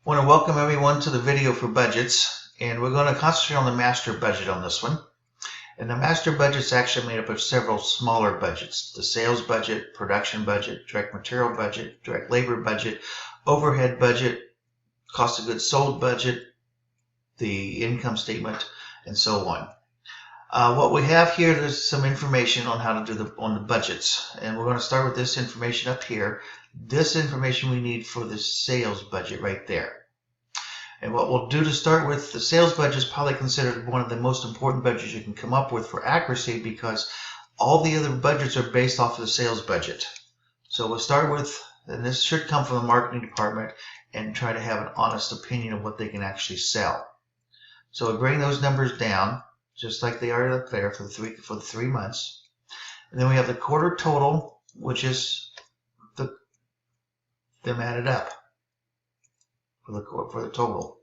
I want to welcome everyone to the video for budgets, and we're going to concentrate on the master budget on this one. And the master budget is actually made up of several smaller budgets: the sales budget, production budget, direct material budget, direct labor budget, overhead budget, cost of goods sold budget, the income statement, and so on. What we have here is some information on how to do the budgets, and we're going to start with this information up here. This information we need for the sales budget right there. And what we'll do to start with, the sales budget is probably considered one of the most important budgets you can come up with for accuracy, because all the other budgets are based off of the sales budget. So we'll start with, and this should come from the marketing department, and try to have an honest opinion of what they can actually sell. So we bring those numbers down, just like they are up there for the 3 months. And then we have the quarter total, which is them added up for the total.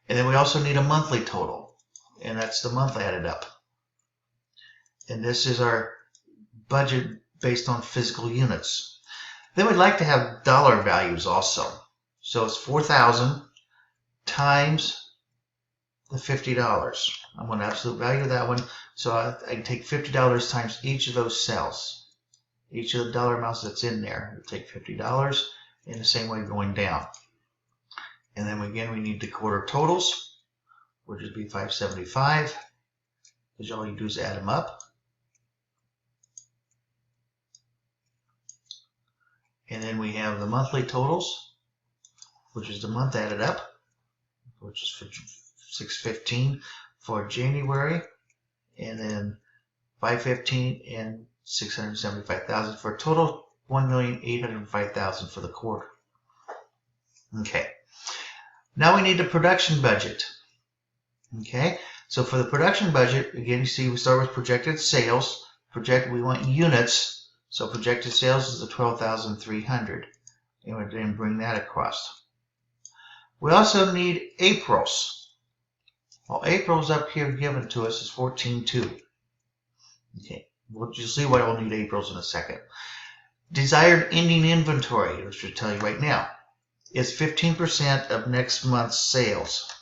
And then we also need a monthly total, and that's the month added up. And this is our budget based on physical units. Then we'd like to have dollar values also. So it's 4,000 times the $50. I want absolute value of that one. So I can take $50 times each of those cells. Each of the dollar amounts that's in there. We'll take $50 in the same way going down. And then again, we need the quarter totals, which would be 575, because all you do is add them up. And then we have the monthly totals, which is the month added up, which is for 615 for January, and then 515 and 675,000 for a total 1,805,000 for the quarter. Okay. Now we need the production budget. Okay, so for the production budget, again, you see we start with projected sales. We want units, so projected sales is the 12,300, and we then bring that across. We also need April's. Well, April's up here given to us is 14,2. Okay, you'll see why we'll need April's in a second. Desired ending inventory, which I'll tell you right now, is 15% of next month's sales.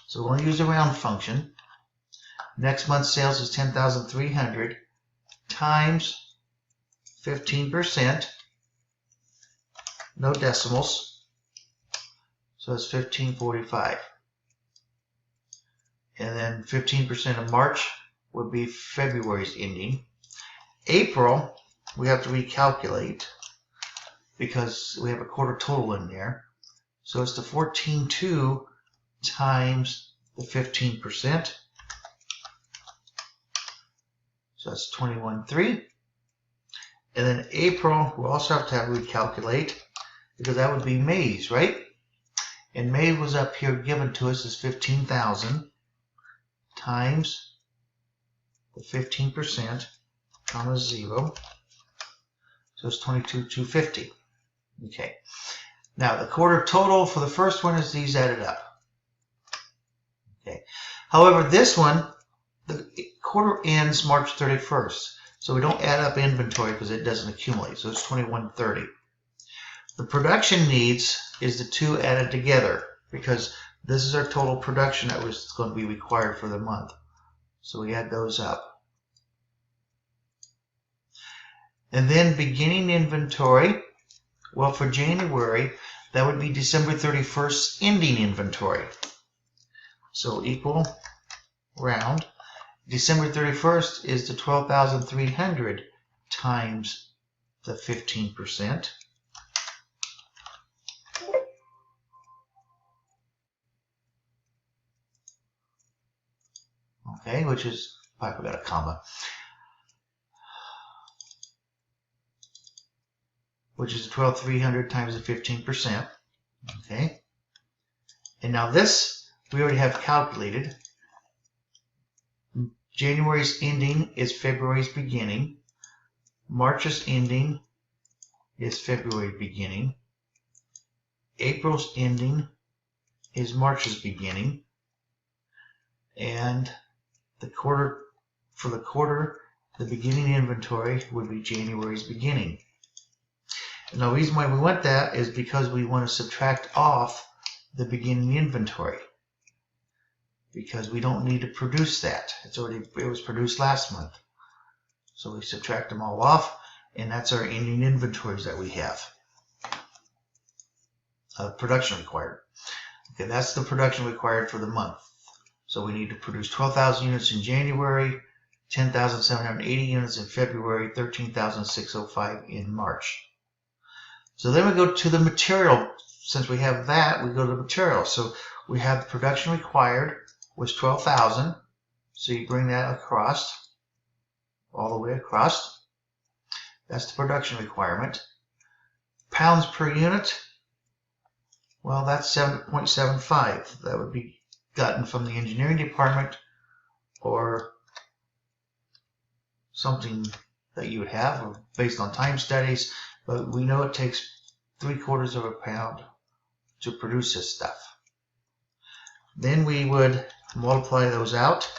So we're going to use a round function. Next month's sales is 10,300 times 15%, no decimals, so it's 1545. And then 15% of March would be February's ending. April, we have to recalculate, because we have a quarter total in there. So it's the 14,2 times the 15%. So that's 21,3. And then April, we'll also have to recalculate, because that would be May's, right? And May was up here given to us as 15,000 times the 15%, comma 0. So it's 22,250. Okay, now the quarter total for the first one is these added up. Okay, however, this one, the quarter ends March 31st, so we don't add up inventory because it doesn't accumulate, so it's 2130. The production needs is the two added together, because this is our total production that was going to be required for the month, so we add those up. And then beginning inventory, well, for January, that would be December 31st ending inventory. So equal, round. December 31st is the 12,300 times the 15%. Okay, which is, I forgot a comma. Which is 12,300 times the 15%. Okay. And now this, we already have calculated. January's ending is February's beginning. March's ending is February's beginning. April's ending is March's beginning. And the quarter, for the quarter, the beginning inventory would be January's beginning. And the reason why we want that is because we want to subtract off the beginning inventory because we don't need to produce that. It was produced last month. So we subtract them all off, and that's our ending inventories that we have. Production required. Okay, that's the production required for the month. So we need to produce 12,000 units in January, 10,780 units in February, 13,605 in March. So then we go to the material. Since we have that, we go to the material. So we have the production required was 12,000. So you bring that across, all the way across. That's the production requirement. Pounds per unit, well, that's 7.75. That would be gotten from the engineering department or something that you would have or based on time studies, but we know it takes 3/4 of a pound to produce this stuff. Then we would multiply those out,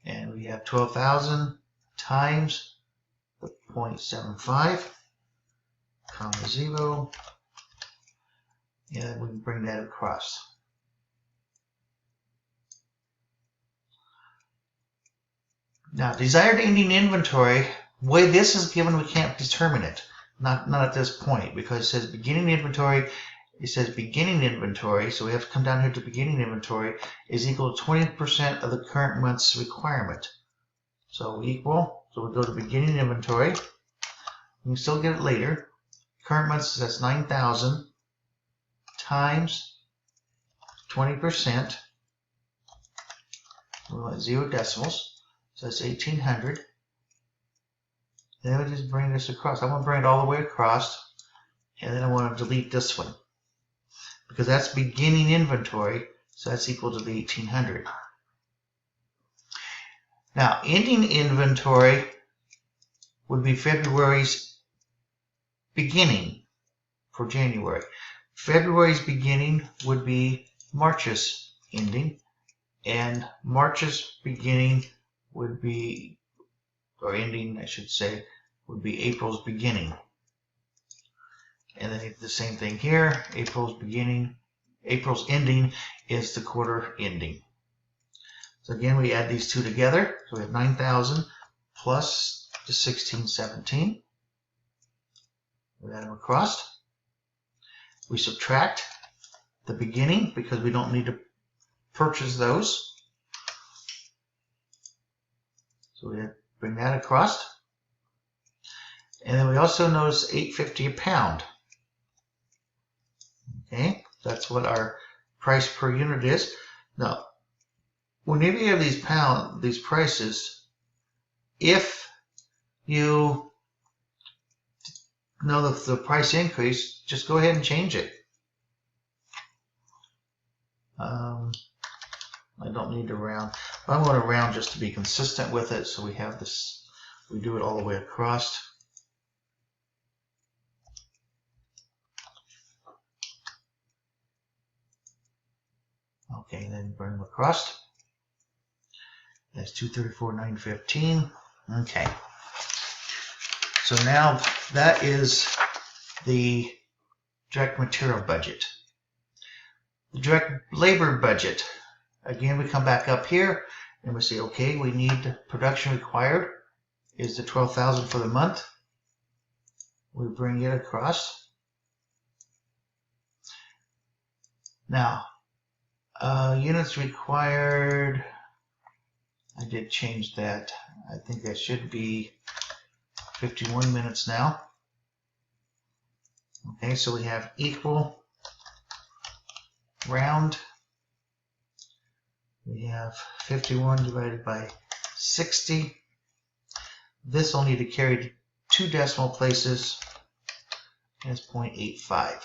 and we have 12,000 times the 0.75, comma 0, and we can bring that across. Now, desired ending inventory, the way this is given, we can't determine it. Not at this point, because it says beginning inventory. It says beginning inventory, so we have to come down here to beginning inventory is equal to 20% of the current month's requirement. So equal, so we go to beginning inventory. We can still get it later. Current months, that's 9,000 times 20%. We want 0 decimals, so that's 1,800. Then we just bring this across. I want to bring it all the way across, and then I want to delete this one because that's beginning inventory, so that's equal to the 1,800. Now, ending inventory would be February's beginning for January. February's beginning would be March's ending, and March's beginning would be, or ending, I should say, would be April's beginning. And then the same thing here, April's beginning, April's ending is the quarter ending. So again, we add these two together. So we have 9,000 plus the 1,617. We add them across. We subtract the beginning because we don't need to purchase those. So we bring that across. And then we also notice $8.50 a pound. Okay, that's what our price per unit is. Now, whenever you have these prices, if you know the price increase, just go ahead and change it. I don't need to round. I'm going to round just to be consistent with it. So we have this, we do it all the way across. Okay, then bring them across. That's 234,915. Okay. So now that is the direct material budget. The direct labor budget. Again, we come back up here and we say, okay, we need production required is the 12,000 for the month. We bring it across. Now, units required, I did change that. I think that should be 51 minutes now. Okay, so we have equal, round. We have 51 divided by 60. This will need to carry 2 decimal places, and it's 0.85.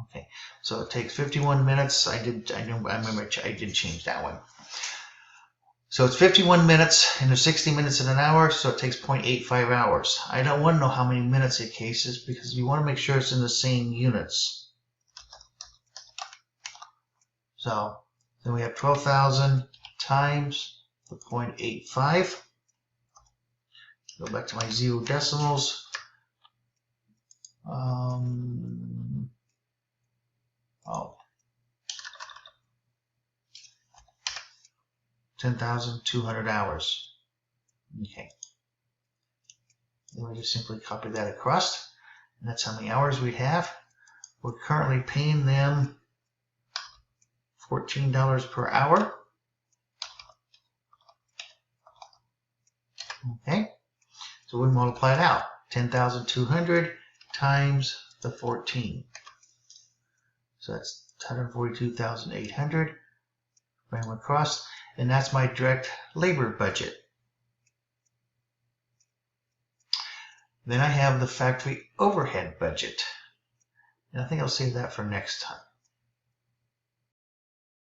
Okay, so it takes 51 minutes. I remember I did change that one. So it's 51 minutes, and there's 60 minutes in an hour, so it takes 0.85 hours. I don't want to know how many minutes it cases because you want to make sure it's in the same units. So then we have 12,000 times the 0.85. Go back to my 0 decimals. 10,200 hours. Okay. Then we just simply copy that across, and that's how many hours we have. We're currently paying them $14 per hour. Okay, so we multiply it out. 10,200 times the 14. So that's 142,800. Bring them across, and that's my direct labor budget. Then I have the factory overhead budget. And I think I'll save that for next time.